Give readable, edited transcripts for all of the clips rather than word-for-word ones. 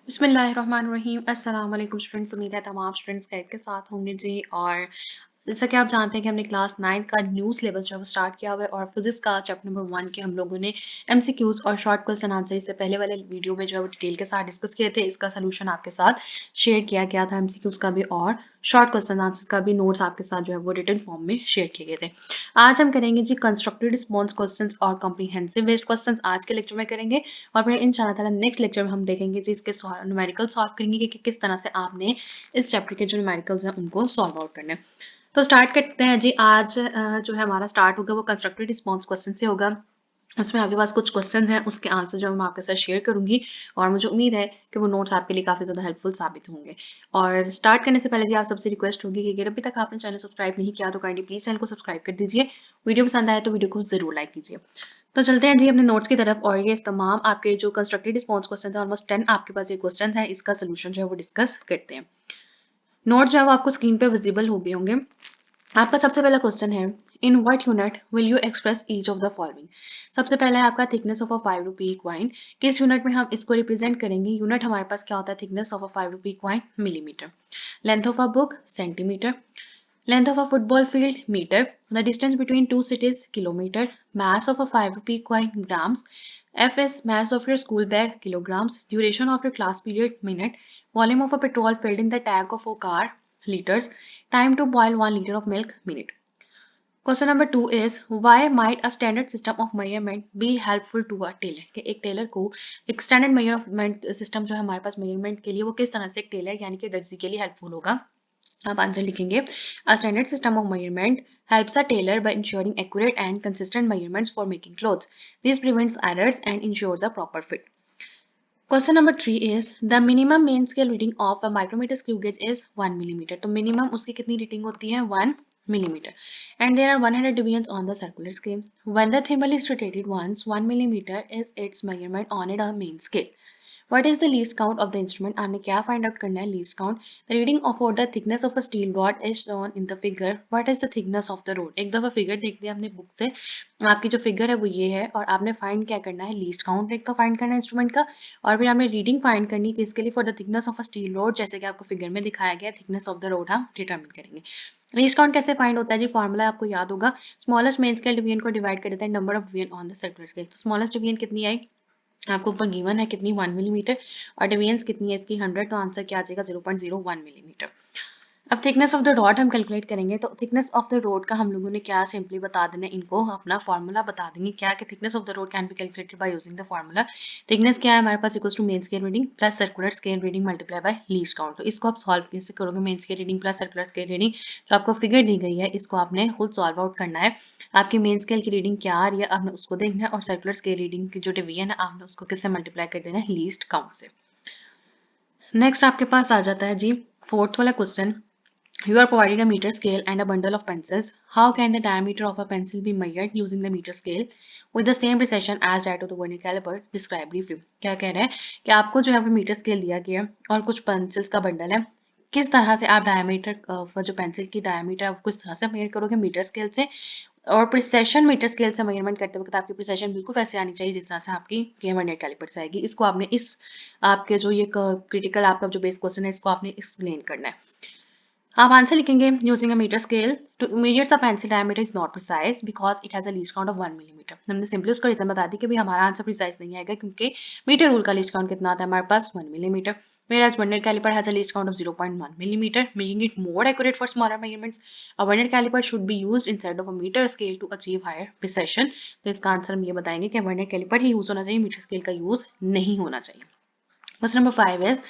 बिस्मिल्लाहिर्रहमानिर्रहीम अस्सलाम वालेकुम स्टूडेंट्स। उम्मीद है तमाम स्टूडेंट्स खैर के साथ होंगे जी। और जैसा कि आप जानते हैं कि हमने क्लास 9 का न्यू सिलेबस जो है वो स्टार्ट किया हुआ है और फिजिक्स का चैप्टर नंबर 1 के हम लोगों ने एमसीक्यूज और शॉर्ट क्वेश्चन आंसर इससे पहले वाले वीडियो में जो है वो डिटेल के साथ डिस्कस किए थे। इसका सोल्यूशन आपके साथ शेयर किया गया था, एमसीक्यूज का भी और शॉर्ट क्वेश्चन आंसर का भी नोट्स आपके साथ जो है वो रिटन फॉर्म में शेयर किए गए थे। आज हम करेंगे जी कंस्ट्रक्टिव रिस्पॉन्स क्वेश्चन और कॉम्प्रिहेंसिव बेस्ड क्वेश्चन आज के लेक्चर में करेंगे। और फिर इंशाल्लाह ताला नेक्स्ट लेक्चर में हम देखेंगे जी इसके न्यूमेरिकल सॉल्व करेंगे कि किस तरह से आपने इस चैप्टर के जो न्यूमेरिकल्स हैं उनको सॉल्व आउट करने हैं। तो स्टार्ट करते हैं जी। आज जो है हमारा स्टार्ट होगा वो कंस्ट्रक्टिव रिस्पॉन्स क्वेश्चन से होगा। उसमें आपके पास कुछ क्वेश्चंस हैं, उसके आंसर जो मैं आपके साथ शेयर करूंगी और मुझे उम्मीद है कि वो नोट्स आपके लिए काफ़ी ज़्यादा हेल्पफुल साबित होंगे। और स्टार्ट करने से पहले जी आप सबसे रिक्वेस्ट होगी कि अगर अभी तक आपने चैनल सब्सक्राइब नहीं किया तो काइंडली प्लीज़ चैनल को सब्सक्राइब कर दीजिए। वीडियो पसंद आए तो वीडियो को ज़रूर लाइक कीजिए। तो चलते हैं जी अपने नोट्स की तरफ। और ये तमाम आपके जो कंस्ट्रक्टिव रिस्पॉन्स क्वेश्चन है, ऑलमोस्ट 10 आपके पास ये क्वेश्चन है, इसका सोल्यूशन जो है वो डिस्कस करते हैं। नोट जो है वो आपको स्क्रीन पे विजिबल हो गए होंगे। आपका सबसे पहला क्वेश्चन है, in what unit will you express each of the following. सबसे पहला है आपका thickness of a 5 rupee coin. किस यूनिट में हम इसको रिप्रेजेंट करेंगे? यूनिट हमारे पास क्या होता है thickness of a 5 rupee coin? Millimetre. Length of a book? Centimetre. Length of a football field? Metre. The distance between two cities? Kilometre. mass of a 5 rupee coin? grams. F is mass of your school bag? kilograms. Duration of your class period? minute. Volume of a petrol filled in the tank of a car? liters. Time to boil 1 liter of milk? minute. Question number 2 is why might a standard system of measurement be helpful to a tailor? कि एक Taylor को एक standard measurement system जो है हमारे पास measurement के लिए वो किस तरह से एक टेलर यानी कि दर्जी के लिए हेल्पफुल होगा? आप आंसर लिखेंगे, a standard system of measurement helps a tailor by ensuring accurate and consistent measurements for making clothes. This prevents errors and ensures a proper fit. Question number 3 is the minimum main scale reading of a micrometer screw gauge is 1 millimeter. तो minimum उसकी कितनी reading होती है? 1 millimeter. And there are 100 deviations on the circular scale. When the thimble is rotated once, 1 millimeter is its measurement on a main scale. What is the least count of the instrument? आपने क्या find out करना है? Least count. The reading of or the thickness of a steel rod is shown in the figure. What is the thickness of the rod? एक दफा figure देख लिया आपने book से, आपकी जो फिगर है वो ये है और आपने फाइंड क्या करना है? लीस्ट काउंट एक तो फाइंड करना है इंस्ट्रूमेंट का और फिर आपने रीडिंग फाइंड करनी है किसके लिए? For the thickness of a steel road, जैसे कि आपको फिगर में दिखाया गया थिकनेस ऑफ द रोड हम डिटरमिन करेंगे। लीस्ट काउंट कैसे फाइंड होता है जी? फॉर्मूला आपको याद होगा, स्मॉलेस्ट मेन स्केल डिवीजन को डिवाइड कर देता है number of division on the circular scale. तो स्मॉलेस्ट डिवीजन कितनी आई? आपको ऊपर गिवन है कितनी? 1 मिलीमीटर। और डिविएंस कितनी है इसकी? 100। तो आंसर क्या आ जाएगा? 0.01 मिलीमीटर। अब थिकनेस ऑफ द रॉड हम कैलकुलेट करेंगे। तो थिकनेस ऑफ द रॉड का हम लोगों ने क्या सिंपली बता देना है, इनको अपना फॉर्मूला बता देंगे क्या कि thickness of the rod can be calculated by using the formula. Thickness क्या है हमारे पास? Equals to main scale reading plus circular scale reading multiply by least count. तो इसको आप सॉल्व कैसे करोगे? Main scale reading plus circular scale reading, जो आपको फिगर दी गई है इसको आपने खुद सॉल्व आउट करना है। आपकी मेन स्केल की रीडिंग क्या आ रही है आपने उसको देखना है और सर्कुलर स्केल रीडिंग की जो डिवीजन है आपने उसको किससे मल्टीप्लाई कर देना है? लीस्ट काउंट से। नेक्स्ट आपके पास आ जाता है जी फोर्थ वाला question. You are provided a meter scale and a bundle of pencils. How can the diameter of a pencil be measured using the meter scale with the same precision as that of the vernier caliper? Describe briefly. क्या कह रहे हैं कि आपको जो है वो metre scale दिया गया है और कुछ पेंसिल्स का बंडल है। किस तरह से आप डायमीटर जो पेंसिल की डायमीटर आप किस तरह से मेजर करोगे? मीटर स्केल से। और प्रिसेशन मीटर स्केल से मेजरमेंट करते वक्त आपकी प्रिसेशन बिल्कुल वैसे आनी चाहिए जिस तरह से आपकी वर्नियर कैलिपर से आएगी। इसको आपने इस आपके जो ये क्रिटिकल आपका जो बेस क्वेश्चन है इसको आपने एक्सप्लेन करना है। आप आंसर लिखेंगे using a metre scale to measure the pencil diameter is not precise because it has a least count of 1 millimetre. हमने सिंपली उसका रीजन बता दी कि भाई हमारा आंसर प्रिसाइज नहीं आएगा क्योंकि मीटर रूल का लीस्ट काउंट कितना आता है हमारे पास? 1 millimetre. Whereas vernier caliper has a least count of 0.1 millimeter, making it more accurate for smaller measurements. A vernier caliper should be used instead of a meter scale to achieve higher precision. तो इसका answer हम ये बताएंगे कि vernier caliper ही use होना चाहिए, metre scale का use नहीं होना चाहिए। Question number 5 is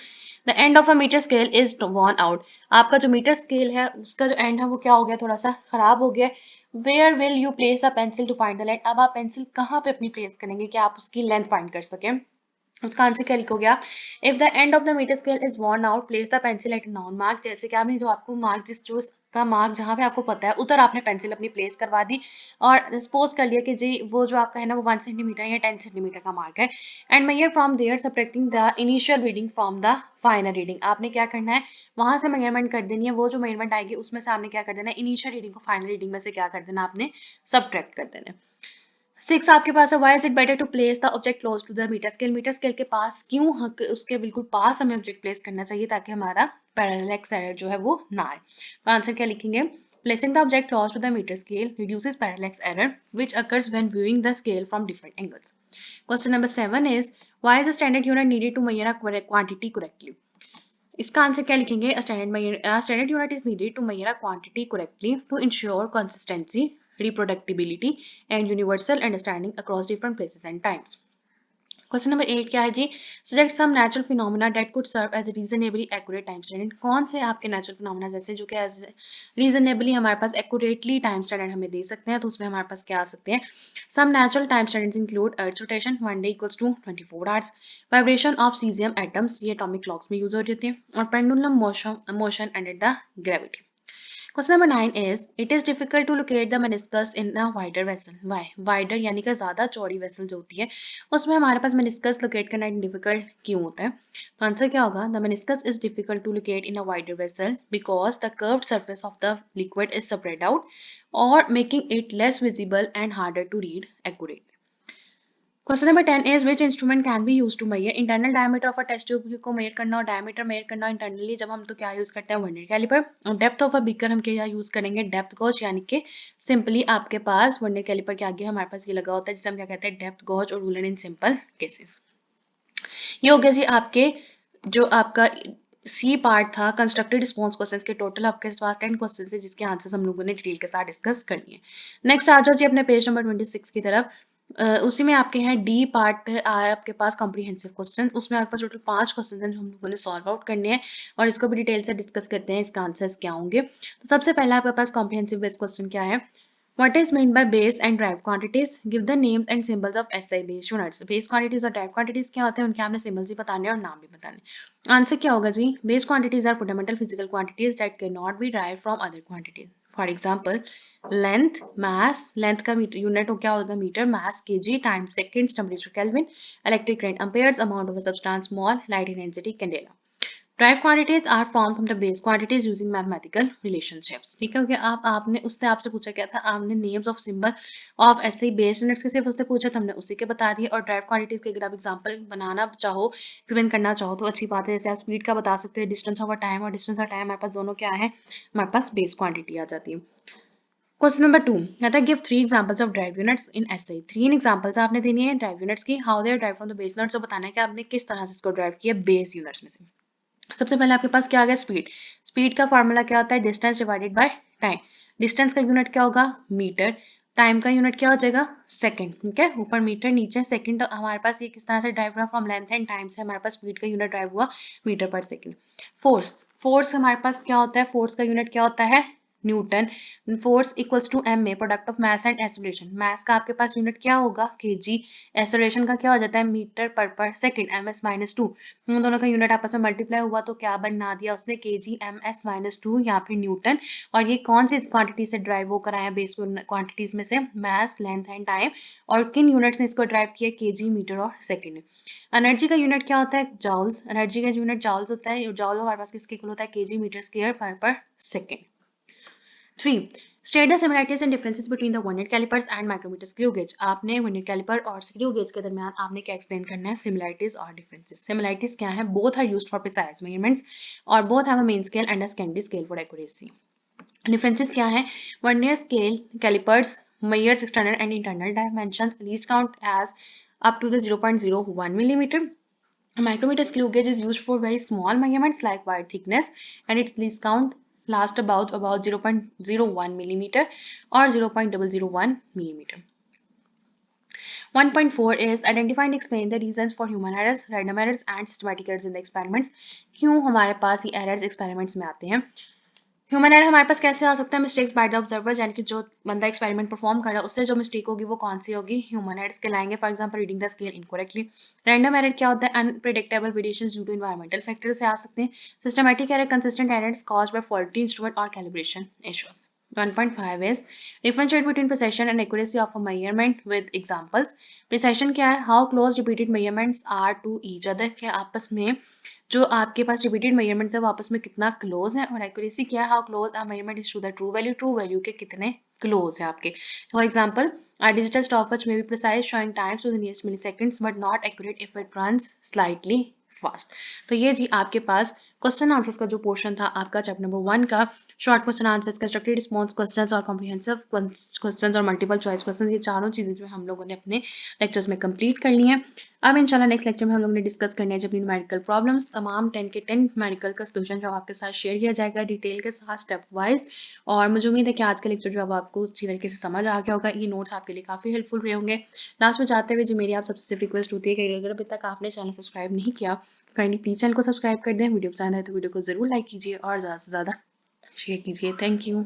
the end of a metre scale is worn out. आपका जो मीटर स्केल है उसका जो एंड है वो क्या हो गया? थोड़ा सा खराब हो गया। Where will you place a pencil to find the length? अब आप पेंसिल कहाँ पे अपनी प्लेस करेंगे कि आप उसकी लेंथ फाइंड कर सकें? उसका आंसर क्या लिखोगे आप? If the end of the metre scale is worn out place the pencil at known mark. जैसे कि आपने जो आपको मार्क जिस जो का मार्क जहां पे आपको पता है उधर आपने पेंसिल अपनी प्लेस करवा दी और सपोज कर लिया कि जी वो जो आपका है ना वो 1 सेंटीमीटर या 10 सेंटीमीटर का मार्क है। And measure from there subtracting the initial reading from the final reading. आपने क्या करना है? वहां से मेजरमेंट कर देनी है, वो जो मेजरमेंट आएगी उसमें से आपने क्या कर देना है? इनिशियल रीडिंग को फाइनल रीडिंग में से क्या कर देना? आपने सब्ट्रैक्ट कर देना है। 6 आपके पास है, why is it better to place the object close to the metre scale के पास क्यों उसके बिल्कुल पास हमें ऑब्जेक्ट प्लेस करना चाहिए ताकि हमारा पैरेलैक्स एरर जो है वो ना आए। तो आंसर क्या लिखेंगे? Placing the object close to the metre scale reduces parallax error which occurs when viewing the scale from different angles. Question number 7 is why is the standard unit needed to measure a quantity correctly. इसका answer क्या लिखेंगे? Standard unit is needed to measure a quantity correctly to ensure consistency, reproducibility and universal understanding across different places and times. Question number 8 क्या है जी? Subject some natural phenomena that could serve as reasonably accurate time standard. कौन से आपके natural phenomena जैसे जो कि as reasonably हमारे पास accurately time standard हमें दे सकते हैं, तो उसमें हमारे पास क्या आ सकते हैं? Some natural time standards include earth rotation 1 day equals to 24 hours, vibration of caesium atoms, ये एटॉमिक क्लॉक्स में यूज होती है, और pendulum motion under the gravity. Question number 9 is it is difficult to locate the meniscus in a wider vessel. Why? Wider यानी कि ज्यादा चौड़ी vessel जो होती है उसमें हमारे पास meniscus locate करना difficult क्यों होता है? तो आंसर क्या होगा? The meniscus is difficult to locate in a wider vessel because the curved surface of the liquid is spread out or making it less visible and harder to read accurately. Question number 10 is which instrument can be use to measure internal diameter of a test tube को measure करना और diameter major करना internally जब हम तो क्या use करते हैं? Vernier calliper. और डेप्थ ऑफ अ बीकर हम क्या यूज करेंगे? डेप्थ गॉज, यानी कि सिंपली आपके पास वर्नियर कैलिपर के आगे हमारे पास ये लगा होता है जिसे हम क्या कहते हैं? डेप्थ गॉज और रूलर इन सिंपल केसेस। ये हो गया जी आपके जो आपका सी पार्ट था कंस्ट्रक्टेड रिस्पॉन्स क्वेश्चंस के। टोटल आपके पास 10 क्वेश्चंस है जिसके आंसर्स हम लोगों ने डिटेल के साथ डिस्कस कर लिए। नेक्स्ट आ जाओ जी अपने पेज नंबर 26 की तरफ। उसी में आपके हैं डी पार्ट आया आपके पास कॉम्प्रिहेंसिव क्वेश्चन। उसमें आपके पास टोटल 5 क्वेश्चन हैं जो हम लोगों ने सॉल्व आउट करने हैं और इसको भी डिटेल से डिस्कस करते हैं इसका आंसर्स क्या होंगे। तो सबसे पहला आपके पास कॉम्प्रिहेंसिव बेस्ड क्वेश्चन क्या है? What is meant by base and derived quantities? Give the names and symbols of SI base units. Base quantities और derived quantities क्या होते हैं? उनके आपने symbols भी बताने और नाम भी बताने। आंसर क्या होगा जी? Base quantities are fundamental physical quantities that cannot be derived from other quantities. For example, length, mass, length का यूनिट क्या होगा? Metre, mass kg, time seconds, temperature Kelvin, electric current amperes, amount of a substance mole, light intensity candela. Derived quantities are formed from the base quantities using mathematical relationships. ठीक है, आपने उसने आपसे पूछा क्या था? आपने names of symbol of ऐसे ही base units के सिर्फ उसने पूछा था, हमने उसी के बता दिए। और derived quantities के अगर आप एग्जांपल बनाना चाहो, एक्सप्लेन करना चाहो तो अच्छी बात है। जैसे आप स्पीड का बता सकते हैं, डिस्टेंस ऑफ टाइम और डिस्टेंस ऑफ टाइम हमारे पास दोनों क्या है? हमारे पास बेस क्वांटिटी आ जाती है। क्वेश्चन नंबर 2 कहता है give 3 examples of derived units in SI. 3 examples आपने देनी है ड्राइव यूनिट्स की। How they are derived from the base units, तो बताना है कि आपने किस तरह से इसको ड्राइव किया बेस यूनिट्स में से। सबसे पहले आपके पास क्या आ गया? स्पीड। स्पीड का फॉर्मूला क्या होता है? Distance divided by time. Distance का यूनिट क्या होगा? मीटर। टाइम का यूनिट क्या हो जाएगा? सेकंड। ठीक है, ऊपर मीटर नीचे सेकंड। तो हमारे पास ये किस तरह से ड्राइव हुआ? फ्रॉम लेंथ एंड टाइम से हमारे पास स्पीड का यूनिट ड्राइव हुआ मीटर पर सेकंड। फोर्स। फोर्स हमारे पास क्या होता है? फोर्स का यूनिट क्या होता है? Newton. Force equals to M A, product of mass and acceleration. Mass का आपके पास यूनिट क्या होगा? केजी। एक्सेलरेशन का क्या हो जाता है? मीटर पर second, M S minus two. उन दोनों का यूनिट आपस में मल्टीप्लाई हुआ तो क्या बना दिया उसने? KG M S minus two या फिर न्यूटन। और ये कौन सी क्वांटिटी से ड्राइव हो कराया? बेस क्वांटिटीज में से मास, लेंथ एंड टाइम। और किन यूनिट्स ने इसको ड्राइव किया? केजी, मीटर और सेकंड। एनर्जी का यूनिट क्या होता है? जॉल्स। एनर्जी का यूनिट जॉल्स होता है। जॉल हमारे पास किसके इक्वल होता है? केजी मीटर स्क्वायर पर second. 3. State the similarities and differences between the vernier calipers and micrometer screw gauge. आपने vernier caliper और screw gauge के दरमियान आपने क्या explain करना है? Similarities और differences. Similarities क्या है? Both are used for precise measurements और both have a main scale and a secondary scale for accuracy. Differences क्या है? Vernier scale calipers measures external and internal dimensions. Least count as up to the 0.01 millimeter. A micrometer screw gauge is used for very small measurements like wire thickness and its least count last about 0.01 millimeter or 0.001 millimeter. 1.4 is identify and explain the reasons for human errors, random errors and systematic errors in the experiments. क्यों हमारे पास ये errors experiments में आते हैं? Human error हमारे पास कैसे आ सकता है? मिस्टेक्स बाय द ऑब्जर्वर, यानी कि जो बंदा एक्सपेरिमेंट परफॉर्म कर रहा है उससे जो मिस्टेक होगी वो कौन सी होगी? ह्यूमन एरर्स कहलाएंगे। For example reading the scale incorrectly. Random error क्या होता है? Unpredictable variations due to environmental factors से आ सकते हैं। Systematic error consistent errors caused by faulty instrument और calibration issues. 1.5 is differentiate between precision and accuracy of a measurement with examples. Precision क्या है? How close repeated measurements are to each other, क्या आपस में जो आपके पास रिपीटेड मेजरमेंट्स है वो आपस में कितना क्लोज है। और एक्यूरेसी क्या है? How close a measurement is to the true value, true value के कितने क्लोज है आपके। फॉर एग्जाम्पल डिजिटल स्टॉपवॉच में be precise showing times to the nearest milliseconds but not accurate if it runs slightly fast. तो ये जी आपके पास question answers का जो पोर्शन था आपका चैप्टर नंबर 1 का, short question answers, constructed response questions और कॉम्प्रिहेंसिव क्वेश्चंस और मल्टीपल चॉइस क्वेश्चंस, ये चारों चीजें जो है हम लोगों ने अपने लेक्चर्स में कंप्लीट कर ली हैं। अब इंशाल्लाह नेक्स्ट लेक्चर में हम लोगों ने डिस्कस करने हैं जब न्यूमेरिकल प्रॉब्लम्स, तमाम 10 के 10 न्यूमेरिकल का सोल्यूशन जो आपके साथ शेयर किया जाएगा डिटेल के साथ स्टेप वाइज। और मुझे उम्मीद है कि आज का लेक्चर जो अब आपको अच्छी तरीके से समझ आ गया होगा, ये नोट्स आपके लिए काफ़ी हेल्पफुल रहे होंगे। लास्ट में जाते हुए जो मेरी आप सबसे सिर्फ रिक्वेस्ट होती है कि अगर अभी तक आपने चैनल सब्सक्राइब नहीं किया, काइंडली प्लीज़ चैनल को सब्सक्राइब कर दें। वीडियो पसंद आए तो वीडियो को ज़रूर लाइक कीजिए और ज़्यादा से ज़्यादा शेयर कीजिए। Thank you.